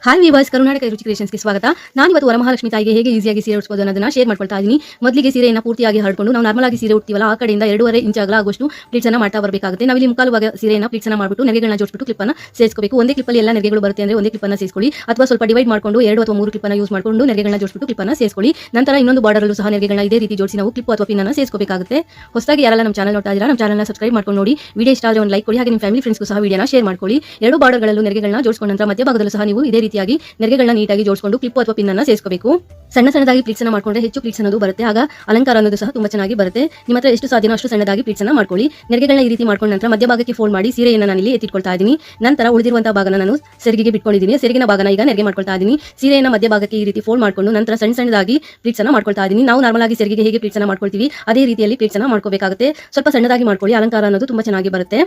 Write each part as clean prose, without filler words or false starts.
Hi viewers, Karnataka ರುಚಿ ಕ್ರಿಯೇಷನ್ಸ್ಗೆ ಸ್ವಾಗತ. ನಾನು ಇವತ್ತು ವರಮಹಾಲಕ್ಷ್ಮಿ ತಾಯಿಗೆ ಹೇಗೆ ಈಸಿಯಾಗಿ ಸೀರೆ ಉಟ್ಸ್ಬೋದು ಅನ್ನೋದನ್ನ ಶೇರ್ ಮಾಡ್ಕೊಳ್ತಾ ಇದ್ದೀನಿ. ಮೊದಲಿಗೆ ಸೀರೆಯನ್ನು ಪೂರ್ತಿಯಾಗಿ ಹರಡ್ಕೊಂಡು ನಾವು ನಾರ್ಮಲ್ ಆಗಿ ಸೀರೆ ಉಟ್ತೀವಲ್ಲ, ಆ ಕಡೆಯಿಂದ 2.5 ಇಂಚ್ ಅಗಲ ಆಗುವಷ್ಟು ಪ್ಲೀಟ್ಸ್ ಅನ್ನು ಮಾಡ್ತಾ ಬರಬೇಕಾಗುತ್ತೆ. ನಾವು ಇಲ್ಲಿ ಮುಕ್ಕಾಲು ಭಾಗ ಸೀರೆಯನ್ನು ಪ್ಲೀಟ್ಸ್ ಅನ್ನು ಮಾಡಿಬಿಟ್ಟು ನೆಗೆಗಳನ್ನ ಜೋಡಿಸ್ಬಿಟ್ಟು ಕ್ಲಿಪ್ ಅನ್ನು ಸೇರಿಸಬೇಕು. ಒಂದೇ ಕ್ಲಿಪ್ ಅಲ್ಲಿ ಎಲ್ಲ ನೆಗೆಗಳು ಬರುತ್ತೆ ಅಂದ್ರೆ ಒಂದೇ ಕ್ಲಿಪ್ ಅನ್ನು ಸೇರಿಸ್ಕೊಳ್ಳಿ, ಅಥವಾ ಸ್ವಲ್ಪ ಡಿವೈಡ್ ಮಾಡಿಕೊಂಡು 2 ಅಥವಾ 3 ಕ್ಲಿಪ್ ಅನ್ನು ಯೂಸ್ ಮಾಡಿಕೊಂಡು ನೆಗೆಗಳನ್ನ ಜೋಡಿಸ್ಬಿಟ್ಟು ಕ್ಲಿಪ್ ಅನ್ನು ಸೇರಿಸ್ಕೊಳ್ಳಿ. ನಂತರ ಇನ್ನೊಂದು ಬಾರ್ಡರ್ ಅಲ್ಲೂ ಸಹ ನೆಗೆಗಳನ್ನ ಇದೇ ರೀತಿ ಜೋಡಿಸಿ ನಾವು ಕ್ಲಿಪ್ ಅಥವಾ ಪಿನ್ ಅನ್ನು ಸೇರಿಸಬೇಕಾಗುತ್ತೆ. ಹೊಸದಾಗಿ ಯಾರೆಲ್ಲ ನಮ್ಮ ಚಾನಲ್ ನೋಡ್ತಾ ಇದ್ದೀರಾ, ನಮ್ಮ ಚಾನಲ್ನ ಸಬ್ಸ್ಕ್ರೈಬ್ ಮಾಡ್ಕೊಂಡು ನೋಡಿ. ವಿಡಿಯೋ ಇಷ್ಟ ಆದರೆ ಒಂದು ಲೈಕ್ ಕೊಡಿ, ಹಾಗೆ ನಿಮ್ಮ ಫ್ಯಾಮಿಲಿ ಫ್ರೆಂಡ್ಸ್ಗೂ ಸಹ ವಿಡಿಯೋನ ಶೇರ್ ಮಾಡ್ಕೊಳ್ಳಿ. 2 ಬಾರ್ಡರ್ಗಳಲ್ಲೂ ನೆಗೆಗಳನ್ನ ಜೋಡಿಸಿಕೊಂಡ ನಂತರ ಮಧ್ಯಭಾಗದಲ್ಲೂ ಸಹ ನೀವು ಇದೇ ರೀತಿಯಾಗಿ ನೆಗೆಗಳನ್ನ ನೀಟಾಗಿ ಜೋಡಿಸಿಕೊಂಡು ಕ್ಲಿಪ್ ಅಥವಾ ಪಿನ್ ಅನ್ನು ಸೇರಿಸಬೇಕು. ಸಣ್ಣದಾಗಿ ಪ್ಲೀಟ್ಸ್ ಅನ್ನು ಮಾಡ್ಕೊಂಡ್ರೆ ಹೆಚ್ಚು ಪ್ಲೀಟ್ಸ್ ಅನ್ನೋದು ಬರುತ್ತೆ, ಆಗ ಅಲಂಕಾರ ಅನ್ನೋದು ಸಹ ತುಂಬಾ ಚೆನ್ನಾಗಿ ಬರುತ್ತೆ. ನಿಮ್ಮ ಹತ್ರ ಎಷ್ಟು ಸಾಧ್ಯನೋ ಅಷ್ಟು ಸಣ್ಣದಾಗಿ ಪ್ಲೀಟ್ಸ್ ಅನ್ನು ಮಾಡ್ಕೊಳ್ಳಿ. ನೆಗೆಗಳನ್ನ ಈ ರೀತಿ ಮಾಡ್ಕೊಂಡ ನಂತರ ಮಧ್ಯಭಾಗಕ್ಕೆ ಫೋಲ್ಡ್ ಮಾಡಿ ಸೀರೆಯನ್ನು ನಾನು ಇಲ್ಲಿ ಎತ್ತಿಟ್ಕೊಳ್ತಾ ಇದ್ದೀನಿ. ನಂತರ ಉಳಿದಿರುವಂತಹ ಭಾಗನ ನಾನು ಸೆರಗಿಗೆ ಬಿಟ್ಕೊಂಡಿದ್ದೀನಿ. ಸೆರಗಿನ ಭಾಗನ ಈಗ ನೆರಿಗೆ ಮಾಡ್ಕೊಳ್ತಾ ಇದ್ದೀನಿ. ಸೀರೆಯನ್ನು ಮಧ್ಯಭಾಗಕ್ಕೆ ಈ ರೀತಿ ಫೋಲ್ಡ್ ಮಾಡಿಕೊಂಡು ನಂತರ ಸಣ್ಣದಾಗಿ ಪ್ಲೀಟ್ಸ್ ಅನ್ನು ಮಾಡ್ಕೊಳ್ತಾ ಇದ್ದೀನಿ. ನಾವು ನಾರ್ಮಲ್ ಆಗಿ ಸೆರಗಿಗೆ ಹೇಗೆ ಪ್ಲೀಟ್ಸ್ ಅನ್ನು ಮಾಡ್ಕೊಳ್ತೀವಿ ಅದೇ ರೀತಿಯಲ್ಲಿ ಪ್ಲೀಟ್ಸ್ ಅನ್ನು ಮಾಡ್ಕೋಬೇಕಾಗುತ್ತೆ. ಸ್ವಲ್ಪ ಸಣ್ಣದಾಗಿ ಮಾಡ್ಕೊಳ್ಳಿ, ಅಲಂಕಾರ ಅನ್ನೋದು ತುಂಬಾ ಚೆನ್ನಾಗಿ ಬರುತ್ತೆ.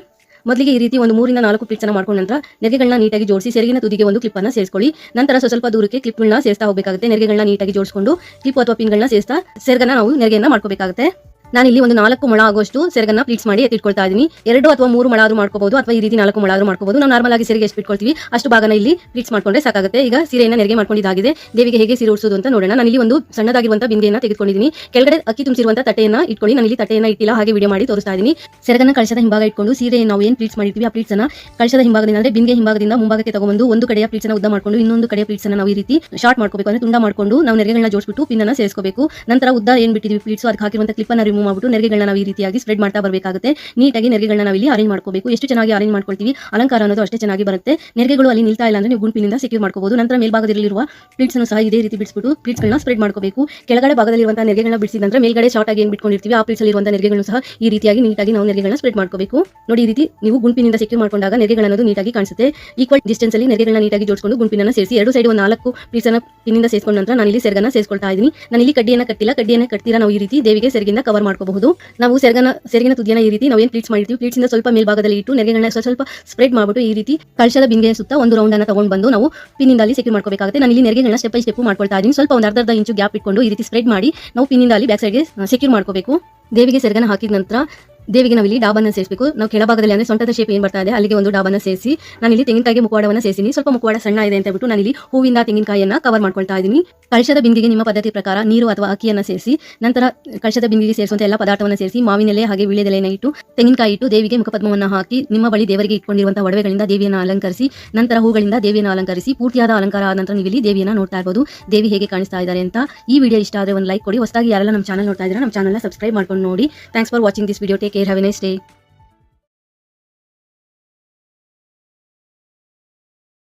ಮೊದಲಿಗೆ ಈ ರೀತಿ ಒಂದು 3 ರಿಂದ 4 ಪ್ಲೀಟ್ಸ್ ಅನ್ನು ಮಾಡ್ಕೊಂಡ ನಂತರ ನೆಗೆಗಳನ್ನ ನೀಟಾಗಿ ಜೋಡಿಸಿ ಸೆರಗಿನ ತುದಿಗೆ ಒಂದು ಕ್ಲಿಪ್ ಅನ್ನು ಸೇರಿಸ್ಕೊಳ್ಳಿ. ನಂತರ ಸ್ವಲ್ಪ ದೂರಕ್ಕೆ ಕ್ಲಿಪ್ಗಳನ್ನ ಸೇರಿಸ್ತಾ ಹೋಗಬೇಕಾಗುತ್ತೆ. ನೆಗೆಗಳನ್ನ ನೀಟಾಗಿ ಜೋಡಿಸಿಕೊಂಡು ಕ್ಲಿಪ್ ಅಥವಾ ಪಿನ್ಗಳನ್ನ ಸೇರಿಸ್ತಾ ಸೆರಗನ್ನ ನಾವು ನೆಗೆಯನ್ನ ಮಾಡ್ಕೋಬೇಕಾಗುತ್ತೆ. ನಾನು ಇಲ್ಲಿ ಒಂದು 4 ಮೊಳ ಆಗುವಷ್ಟು ಸೆರಗನ್ನ ಪ್ಲೀಟ್ಸ್ ಮಾಡಿ ಎತ್ತಿಟ್ಕೊಳ್ತಾ ಇದ್ದೀನಿ. 2 ಅಥವಾ 3 ಮೊಳ ಆದ್ರೂ ಮಾಡ್ಕೋಬಹುದು, ಅಥವಾ ಈ ರೀತಿ 4 ಮೊಳ ಆದ್ರೂ ಮಾಡ್ಕೋಬಹುದು. ನಾವು ನಾರ್ಮಲ್ ಆಗಿ ಸೆರಗೆ ಎಷ್ಟು ಬಿಟ್ಕೊಳ್ತೀವಿ ಅಷ್ಟು ಭಾಗನ ಇಲ್ಲಿ ಪ್ಲೀಟ್ಸ್ ಮಾಡ್ಕೊಂಡ್ರೆ ಸಾಕಾಗುತ್ತೆ. ಈಗ ಸೀರೆಯನ್ನು ನೆರಿಗೆ ಮಾಡ್ಕೊಂಡಿದ್ದಾಗಿದೆ. ದೇವಿಗೆ ಹೇಗೆ ಸೀರೆ ಉಡಿಸೋದು ಅಂತ ನೋಡೋಣ. ನಾನು ಇಲ್ಲಿ ಒಂದು ಸಣ್ಣದಾಗಿರುವಂತಹ ಬಿಂದಿಗೆಯನ್ನ ತೆಗೆದುಕೊಂಡಿದ್ದೀನಿ. ಕೆಳಗಡೆ ಅಕ್ಕಿ ತುಂಬಿಸಿರುವಂತಹ ತಟ್ಟೆಯನ್ನ ಇಟ್ಕೊಳ್ಳಿ. ನಾನು ಇಲ್ಲಿ ತಟ್ಟೆಯನ್ನ ಇಟ್ಟಿಲ್ಲ, ಹಾಗೆ ವಿಡಿಯೋ ಮಾಡಿ ತೋರಿಸ್ತಾ ಇದ್ದೀನಿ. ಸೆರಗನ್ನ ಕಳಶದ ಹಿಂಭಾಗ ಇಟ್ಕೊಂಡು ಸೀರೆಯನ್ನು ನಾವು ಏನು ಪ್ಲೀಟ್ಸ್ ಮಾಡಿರ್ತೀವಿ ಆ ಪ್ಲೀಟ್ಸ್ ಅನ್ನ ಕಳಶದ ಹಿಂಭಾಗದಿಂದ ಅಂದ್ರೆ ಬಿಂದಿಗೆ ಹಿಂಭಾಗದಿಂದ ಮುಂಭಾಗಕ್ಕೆ ತಗೊಂಡು ಒಂದು ಕಡೆಯ ಪ್ಲೀಟ್ಸ್ ಅನ್ನ ಉದ್ದ ಮಾಡ್ಕೊಂಡು ಇನ್ನೊಂದು ಕಡೆಯ ಪ್ಲೀಟ್ಸ್ ಅನ್ನ ನಾವು ಈ ರೀತಿ ಶಾರ್ಟ್ ಮಾಡ್ಕೋಬೇಕು, ಅಂದ್ರೆ ತುಂಡ ಮಾಡ್ಕೊಂಡು ನಾವು ನೆರೆಗಳನ್ನ ಜೋಡಿಸ್ಬಿಟ್ಟು ಪಿನ್ ಅನ್ನ ಸೇರಿಸಬೇಕು. ನಂತರ ಉದ್ದ ಏನು ಬಿಟ್ಟಿದ್ವಿ ಪ್ಲೀಟ್ಸ್ ಅದಕ್ಕೆ ಹಾಕಿರುವಂತಹ ಕ್ಲಿಪ್ ಅನ್ನ ರಿಮೂವ್ ಮಾಡ್ಬಿಟ್ಟು ನೆರೆಗಳನ್ನ ನಾವು ಈ ರೀತಿಯಾಗಿ ಸ್ಪ್ರೆಡ್ ಮಾಡ್ತಾ ಬರಬೇಕಾಗುತ್ತೆ. ನೀಟಾಗಿ ನೆರೆಗಳನ್ನ ನಾವು ಇಲ್ಲಿ ಅರೇಂಜ್ ಮಾಡ್ಕೋಬೇಕು. ಎಷ್ಟು ಚೆನ್ನಾಗಿ ಅರೇಂಜ್ ಮಾಡ್ಕೊಳ್ತೀವಿ ಅಲಂಕಾರ ಅನ್ನೋದು ಅಷ್ಟೇ ಚೆನ್ನಾಗಿ ಬರುತ್ತೆ. ನೆರೆಗಳು ಅಲ್ಲಿ ನಿಲ್ತಾ ಇಲ್ಲ ಅಂದ್ರೆ ನೀವು ಗುಂಪಿನಿಂದ ಸೆಕ್ಯೂರ್ ಮಾಡ್ಕೋಬಹುದು. ನಂತರ ಮೇಲ್ಭಾಗದಲ್ಲಿರುವ ಪ್ಲೀಟ್ಸ್ ಅನ್ನು ಸಹ ಇದೇ ರೀತಿ ಬಿಡಿಸ್ಬಿಟ್ಟು ಪ್ಲೀಟ್ಸ್ ಗಳನ್ನ ಸ್ಪ್ರೆಡ್ ಮಾಡ್ಕೋಬೇಕು. ಕೆಳಗಡೆ ಭಾಗದಲ್ಲಿರುವಂತಹ ನೆರೆಗಳನ್ನ ಬಿಡಿಸಿದಂದ್ರೆ ಮೇಲ್ಗಡೆ ಶಾರ್ಟ್ ಆಗಿ ಏನು ಬಿಟ್ಕೊಂಡಿರ್ತೀವಿ ಆ ಪ್ಲೀಟ್ಸ್ ಅಲ್ಲಿ ಇರುವಂತಹ ನೆರೆಗಳನ್ನು ಸಹ ಈ ರೀತಿಯಾಗಿ ನೀಟಾಗಿ ನಾವು ನೆರೆಗಳನ್ನ ಸ್ಪ್ರೆಡ್ ಮಾಡ್ಕೋಬೇಕು. ನೋಡಿ, ಈ ರೀತಿ ನೀವು ಗುಂಪಿನಿಂದ ಸೆಕ್ಯೂರ್ ಮಾಡ್ಕೊಂಡಾಗ ನೆರೆಗಳನ್ನೋದು ನೀಟಾಗಿ ಕಾಣಿಸುತ್ತೆ. ಈಕ್ವಲ್ ಡಿಸ್ಟೆನ್ಸ್ ಅಲ್ಲಿ ನೆರೆಗಳನ್ನ ನೀಟಾಗಿ ಜೋಡಿಸಿಕೊಂಡು ಗುಂಪಿನನ್ನ ಸೇರಿಸಿ 2 ಸೈಡ್ ಒಂದು 4 ಪ್ಲೀಟ್ಸ್ ಅನ್ನ ಪಿನ್ನಿಂದ ಸೇರಿಸಿಕೊಂಡ ನಂತರ ನಾನು ಇಲ್ಲಿ ಸೆರಗನ್ನ ಸೇರಿಸ್ಕೊಳ್ತಾ ಇದ್ದೀನಿ. ನಾನು ಇಲ್ಲಿ ಕಡ್ಡಿಯನ್ನ ಕಟ್ಟಿಲ್ಲ, ಕಡ್ಡಿಯನ್ನ ಕಟ್ತೀರಾ ನಾವು ಈ ರೀತಿ ದೇವಿಗೆ ಸೆರಗಿಂದ ಕವರ್ ಮಾಡ್ಕೋಬಹುದು. ನಾವು ಸೆರಗಿನ ತುದಿಯನ್ನ ಈ ರೀತಿ ನಾವು ಏನು ಪ್ಲೀಟ್ಸ್ ಮಾಡಿರ್ತೀವಿ ಪ್ಲೀಟ್ಸ್ ಇಂದ ಸ್ವಲ್ಪ ಮೇಲ್ಭಾಗದಲ್ಲಿ ಇಟ್ಟು ನೆರೆಗಳನ್ನ ಸ್ವಲ್ಪ ಸ್ಪ್ರೆಡ್ ಮಾಡ್ಬಿಟ್ಟು ಈ ರೀತಿ ಕಳಶದ ಬಿಂದಿಗೆಯ ಸುತ್ತ ಒಂದು ರೌಂಡ್ ಅನ್ನ ತಗೊಂಡು ಬಂದು ನಾವು ಪಿನ್ನಿಂದ ಅಲ್ಲಿ ಸೆಕ್ಯೂರ್ ಮಾಡ್ಕೋಬೇಕಾಗುತ್ತೆ. ನಾನು ಇಲ್ಲಿ ನೆರೆಗಳನ್ನ ಸ್ಟೆಪ್ ಬೈ ಸ್ಟೆಪ್ ಮಾಡ್ಕೊಳ್ತಾ ಇದ್ದೀನಿ. ಸ್ವಲ್ಪ ಒಂದು ಅರ್ಧ ಇಂಚು ಗ್ಯಾಪ್ ಇಟ್ಕೊಂಡು ಈ ರೀತಿ ಸ್ಪ್ರೆಡ್ ಮಾಡಿ ನಾವು ಪಿನ್ನಿಂದ ಅಲ್ಲಿ ಬ್ಯಾಕ್ ಸೈಡ್ಗೆ ಸೆಕ್ಯೂರ್ ಮಾಡ್ಕೋಬೇಕು. ದೇವಿಗೆ ಸೆರಗನ್ನ ಹಾಕಿದ ನಂತರ ದೇವಿಗೆ ನಾವು ಇಲ್ಲಿ ಡಾಬನ್ನ ಸೇರಿಸಬೇಕು. ನಾವು ಕೆಳಭಾಗದಲ್ಲಿ ಅಂದ್ರೆ ಸೊಂಟದ ಶೇಪ್ ಏನು ಬರ್ತಾ ಇದೆ ಅಲ್ಲಿಗೆ ಒಂದು ಡಾಬನ್ನ ಸೇರಿಸಿ ನಾನು ಇಲ್ಲಿ ತೆಂಗಿನಕಾಯಿಗೆ ಮುಖವಾಡವನ್ನು ಸೇರಿಸಿನಿ. ಸ್ವಲ್ಪ ಮುಖವಾಡ ಸಣ್ಣ ಇದೆ ಅಂತ ಹೇಳ್ಬಿಟ್ಟು ನಾನು ಇಲ್ಲಿ ಹೂವಿಂದ ತೆಂಗಿನಕಾಯಿಯನ್ನ ಕವರ್ ಮಾಡ್ಕೊಳ್ತಾ ಇದ್ದೀನಿ. ಕಳಶದ ಬಿಂದಿಗೆ ನಿಮ್ಮ ಪದ್ಧತಿ ಪ್ರಕಾರ ನೀರು ಅಥವಾ ಅಕ್ಕಿಯನ್ನ ಸೇರಿಸಿ ನಂತರ ಕಳಶದ ಬಿಂದಿಗೆ ಸೇರಿಸುವಂತ ಎಲ್ಲ ಪದಾರ್ಥವನ್ನು ಸೇರಿಸಿ ಮಾವಿನೆಲೆ ಹಾಗೆ ವೀಳ್ಯದೆಲೆಯನ್ನು ಇಟ್ಟು ತೆಂಗಿನಕಾಯಿ ಇಟ್ಟು ದೇವಿಗೆ ಮುಖಪದ್ಮವನ್ನು ಹಾಕಿ ನಿಮ್ಮ ಬಳಿ ದೇವರಿಗೆ ಇಟ್ಕೊಂಡಿರುವಂತಹ ಒಡವೆಗಳಿಂದ ದೇವಿಯನ್ನು ಅಲಂಕರಿಸಿ ನಂತರ ಹೂಗಳಿಂದ ದೇವಿಯನ್ನು ಅಲಂಕರಿಸಿ ಪೂರ್ತಿಯಾದ ಅಲಂಕಾರ ಆದ ನಂತರ ನೀವು ಇಲ್ಲಿ ದೇವಿಯನ್ನು ನೋಡ್ತಾ ಇರಬಹುದು. ದೇವಿ ಹೇಗೆ ಕಾಣಿಸ್ತಾ ಇದ್ದಾರೆ ಅಂತ. ಈ ವಿಡಿಯೋ ಇಷ್ಟ ಆದರೆ ಒಂದು ಲೈಕ್ ಕೊಡಿ. ಹೊಸದಾಗಿ ಯಾರೆಲ್ಲ ನಮ್ಮ ಚಾನಲ್ ನೋಡ್ತಾ ಇದ್ದೀರಾ ನಮ್ಮ ಚಾನಲ್ನ ಸಬ್ಸ್ಕ್ರೈಬ್ ಮಾಡ್ಕೊಂಡು ನೋಡಿ. Thanks for watching this video. Take care, have A nice day.